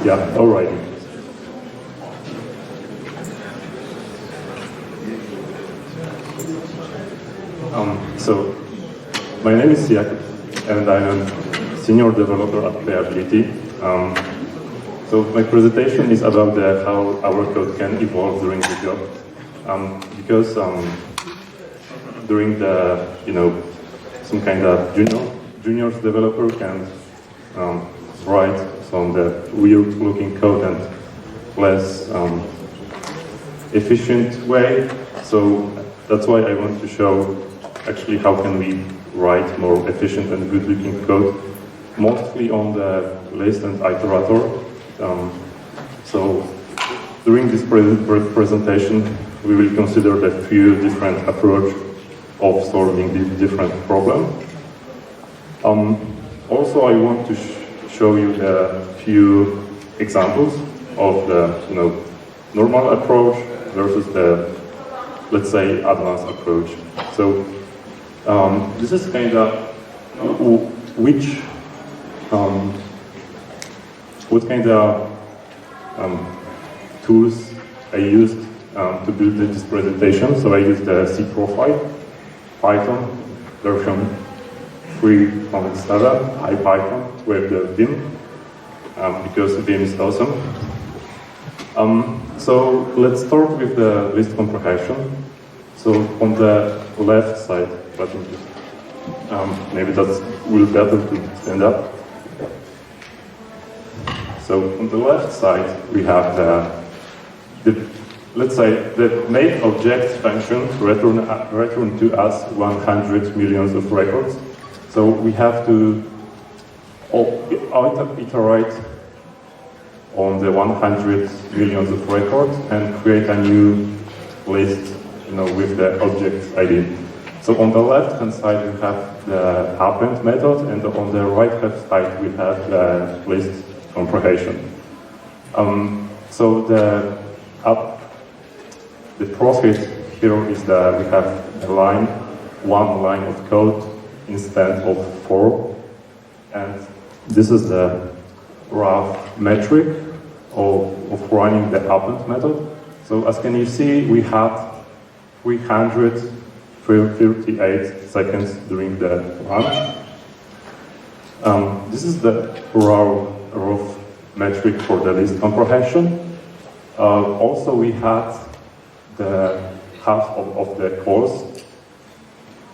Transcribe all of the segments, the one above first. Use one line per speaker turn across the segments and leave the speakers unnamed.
Yeah, alrighty. So, my name is Siak, and I'm a senior developer at Playability. So my presentation is about how our code can evolve during the job, because during the some kind of juniors developer can write some weird looking code and less efficient way. So that's why I want to show actually how can we write more efficient and good looking code, mostly on the list and iterator. So during this presentation, we will consider the few different approaches of solving this different problem. Also, I want to show you the few examples of the normal approach versus the, let's say, advanced approach. So this is kind of what kind of tools I used to build this presentation. So I used the C profile, Python version 3.7, IPython with the Vim, because Vim is awesome. So let's start with the list comprehension. So on the left side, let me just, maybe that will be better to stand up. So on the left side, we have let's say the make object function return to us 100 millions of records. So we have to iterate on the 100 millions of records and create a new list, with the object ID. So on the left-hand side, we have the append method, and on the right-hand side, we have the list comprehension. So the profit here is that we have one line of code instead of 4, and this is the rough metric of running the append method. So as can you see, we have 338 seconds during the run. This is the rough metric for the list comprehension. Also, we had the half of the calls.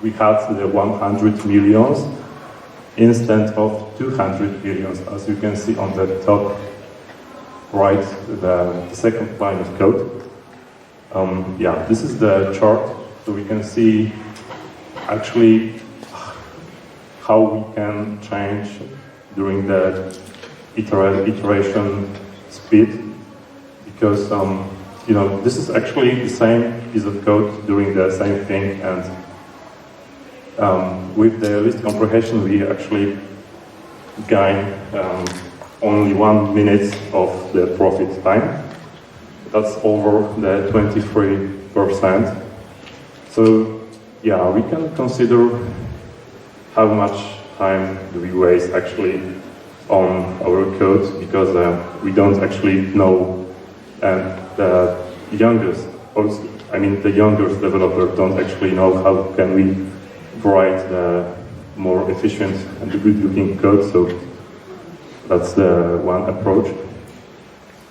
We had the 100 millions instead of 200 millions, as you can see on the top right, the second line of code. Yeah, this is the chart, so we can see actually how we can change during the iteration speed, because this is actually the same piece of code doing the same thing, and with the list comprehension we actually gain only 1 minute of the profit time. That's over the 23%. So yeah, we can consider how much time do we waste actually on our code, because we don't actually know, and the youngest developer don't actually know how can we write the more efficient and good looking code. So that's the one approach.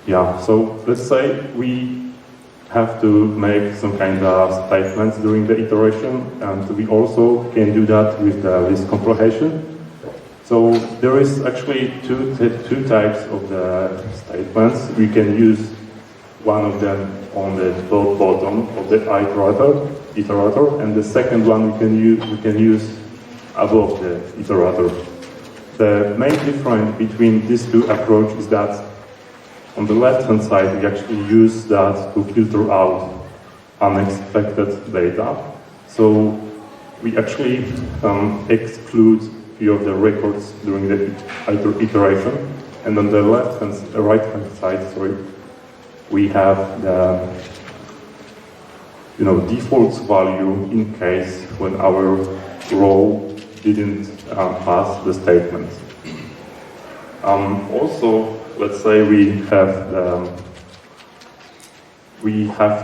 Yeah, so let's say we have to make some kind of statements during the iteration, and we also can do that with the list comprehension. So there is actually two types of the statements. We can use one of them on the bottom of the iterator, and the second one we can use above the iterator. The main difference between these two approaches is that on the left-hand side, we actually use that to filter out unexpected data. So we actually exclude few of the records during the iteration. And on the right-hand side, we have the default value in case when our row didn't pass the statement. Also, let's say we have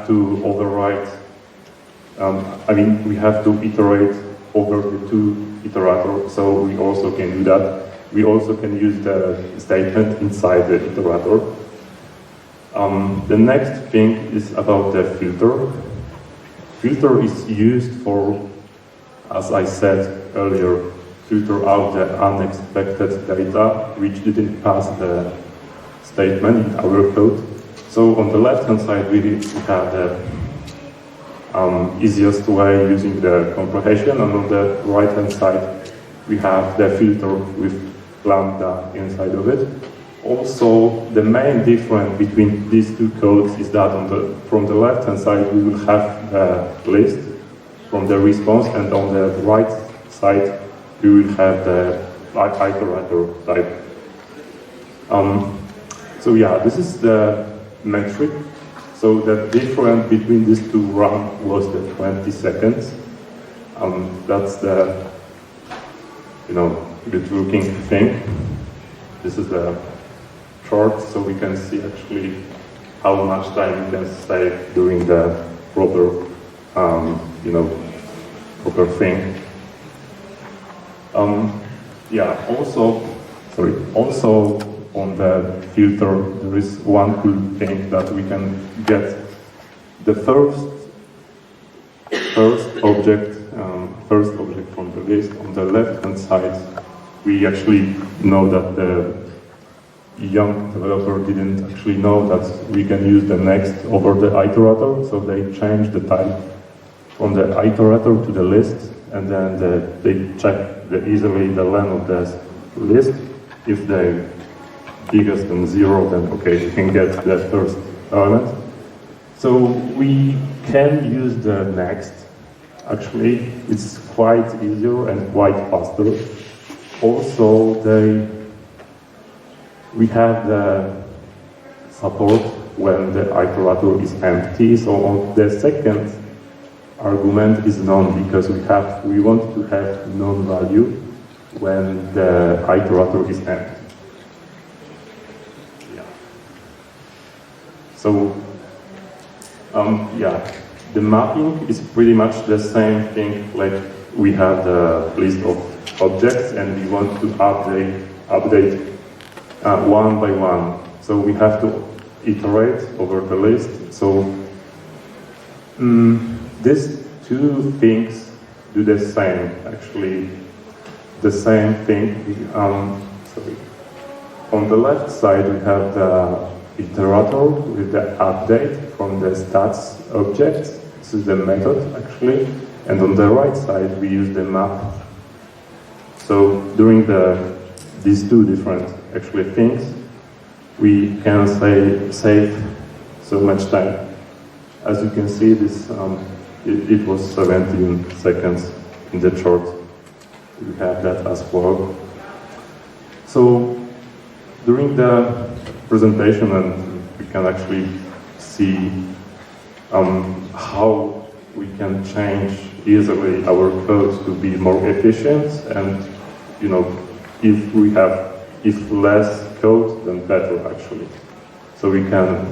to overwrite. We have to iterate over the two iterators, so we also can do that. We also can use the statement inside the iterator. The next thing is about the filter. Filter is used for, as I said earlier, filter out the unexpected data which didn't pass the statement in our code. So on the left-hand side, we have the easiest way using the comprehension, and on the right-hand side, we have the filter with Lambda inside of it. Also, the main difference between these two codes is that from the left-hand side, we will have the list from the response, and on the right side, we will have the iterator type. So yeah, this is the metric. So the difference between these two runs was the 20 seconds. That's the, good-looking thing. This is the chart, so we can see actually how much time we can save doing the proper, proper thing. Also on the filter, there is one cool thing that we can get the first object from the list. On the left-hand side, we actually know that the young developer didn't actually know that we can use the next over the iterator, so they changed the type from the iterator to the list, and then they check easily the length of the list. If they're bigger than 0, then okay, you can get the first element. So we can use the next. Actually, it's quite easier and quite faster. Also, we have the support when the iterator is empty. So on the second argument is none, because we want to have none value when the iterator is empty. Yeah. So the mapping is pretty much the same thing. Like we have the list of objects and we want to update one by one. So we have to iterate over the list. So these two things do the same, actually, the same thing. On the left side, we have the iterator with the update from the stats object. This is the method, actually. And on the right side, we use the map. So during these two different actually things, we can save so much time. As you can see, this it was 17 seconds in the chart. We have that as well. So during the presentation, and we can actually see how we can change easily our code to be more efficient, and if less code, then better actually. So we can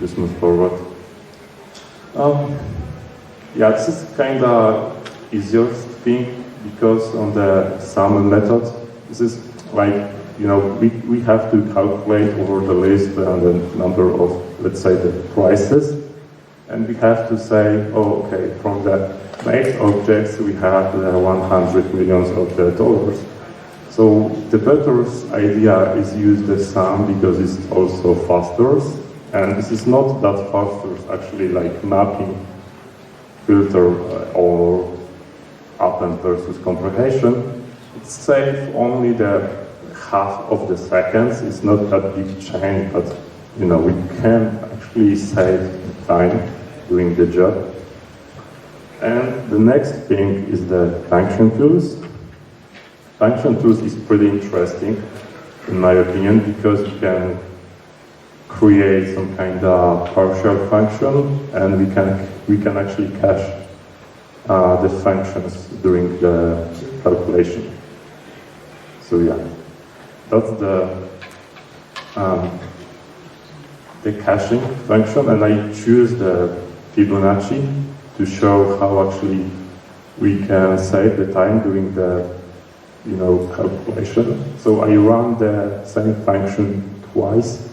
just move forward. This is kind of easiest thing, because on the sum method, this is like, we have to calculate over the list and the number of, let's say, the prices, and we have to say, oh, okay, from the next objects we have the 100 millions of the dollars. So the better idea is use the sum, because it's also faster, and this is not that faster actually, like mapping, filter, or append versus comprehension. It saves only the half of the seconds. It's not that big change, but we can actually save time doing the job. And the next thing is the function tools. Function tools is pretty interesting, in my opinion, because you can create some kind of partial function, and we can actually cache the functions during the calculation. So yeah, that's the caching function, and I choose the Fibonacci to show how actually we can save the time during the calculation. So I run the same function twice,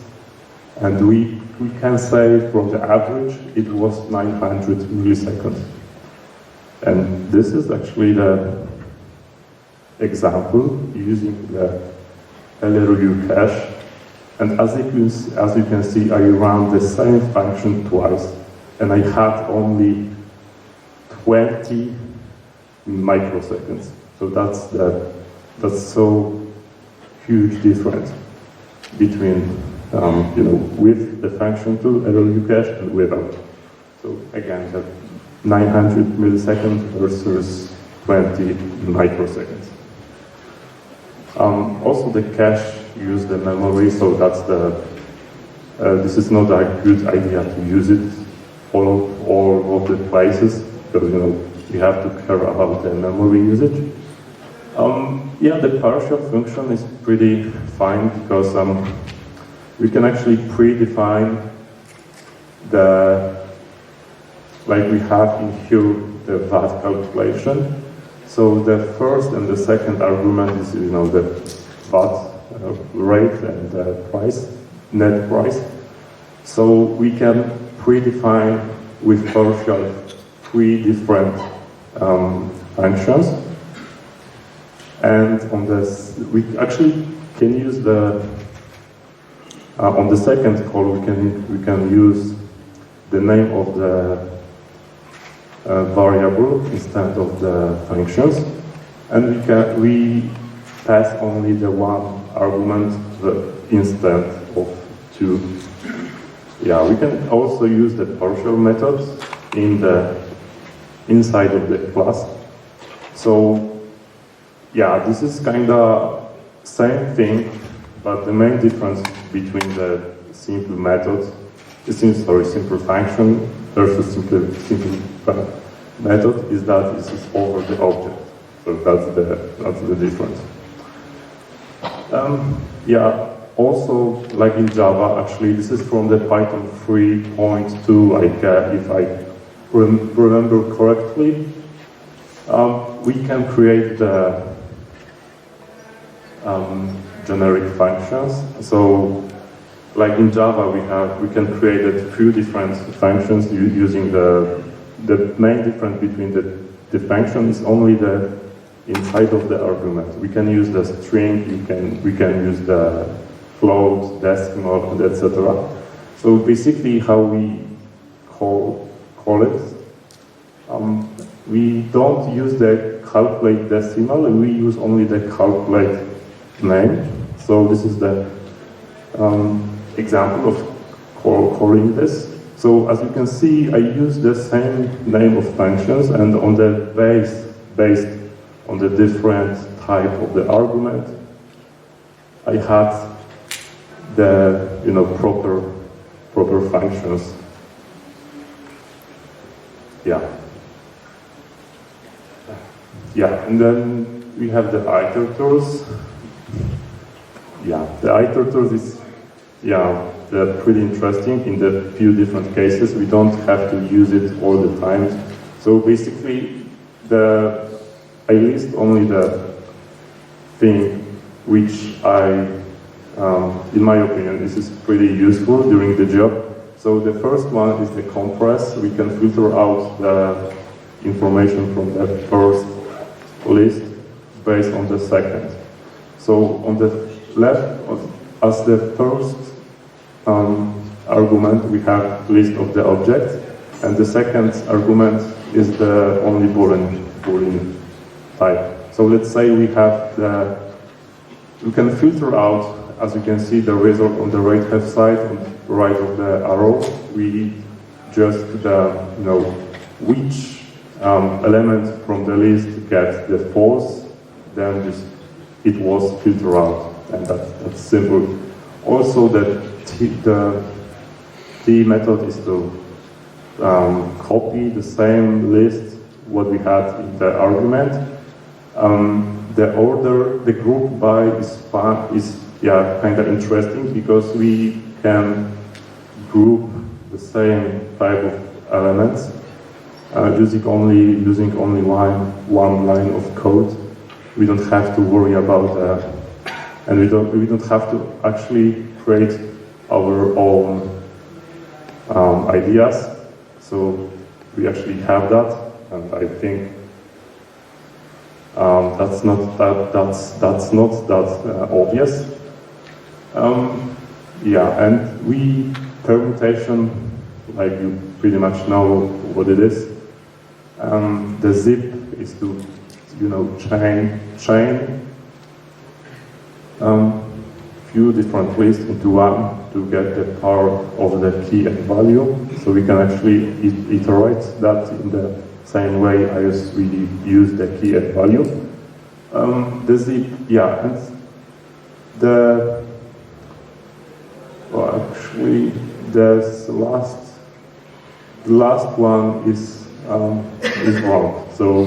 and we can say from the average it was 900 milliseconds. And this is actually the example using the LRU cache. And as you can see, I ran the same function twice, and I had only 20 microseconds. So that's so huge difference between with the function to LRU cache and without. So again, the 900 milliseconds versus 20 microseconds. Also, the cache use the memory, so that's this is not a good idea to use it all of the places, because you have to care about the memory usage. Yeah, the partial function is pretty fine because we can actually predefine like we have in here the VAT calculation. So the first and the second argument is the VAT rate and the price, net price. So we can predefine with partial 3 different functions. And on this, we actually can use on the second call, we can use the name of the variable instead of the functions, and we pass only the one argument instead of 2. Yeah, we can also use the partial methods inside of the class. So yeah, this is kind of same thing, but the main difference between the simple methods, simple function versus simple method is that this is over the object. So that's the difference. Yeah, also like in Java, actually this is from the Python 3.2, if I remember correctly. We can create the generic functions. So like in Java, we can create a few different functions using the main difference between the function is only the inside of the argument. We can use the string, we can use the float, decimal, and etc. So basically how we call it, we don't use the calculate decimal, we use only the calculate name. So this is the example of calling this. So as you can see, I use the same name of functions, and on the based on the different type of the argument, I had the proper functions. Yeah, and then we have the iterators. Yeah, the iterators is they're pretty interesting in the few different cases. We don't have to use it all the time. So basically, I list only the thing which in my opinion, this is pretty useful during the job. So the first one is the compress. We can filter out the information from the first list based on the second. So on the left, as the first argument, we have list of the objects, and the second argument is the only Boolean type. So let's say we can filter out, as you can see, the result on the right hand side, on the right of the arrow. We just which element from the list gets the false, then it was filtered out, and that's simple. Also, the T method is to copy the same list what we had in the argument. The order, the group by is kind of interesting because we can group the same type of elements using only one line of code. We don't have to worry about and we don't have to actually create our own ideas. So we actually have that, and I think that's not that obvious. And permutation, like you pretty much know what it is. The zip is to chain few different lists into one to get the power of the key and value. So we can actually iterate that in the same way as we use the key and value. The zip, and actually the last one is wrong. So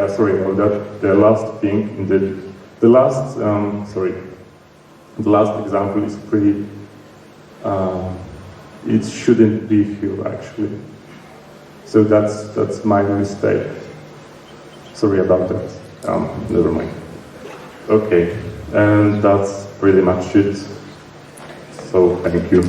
sorry about that. The last thing in the last example is pretty. It shouldn't be here actually. So that's my mistake. Sorry about that. Never mind. Okay, and that's pretty much it. So thank you.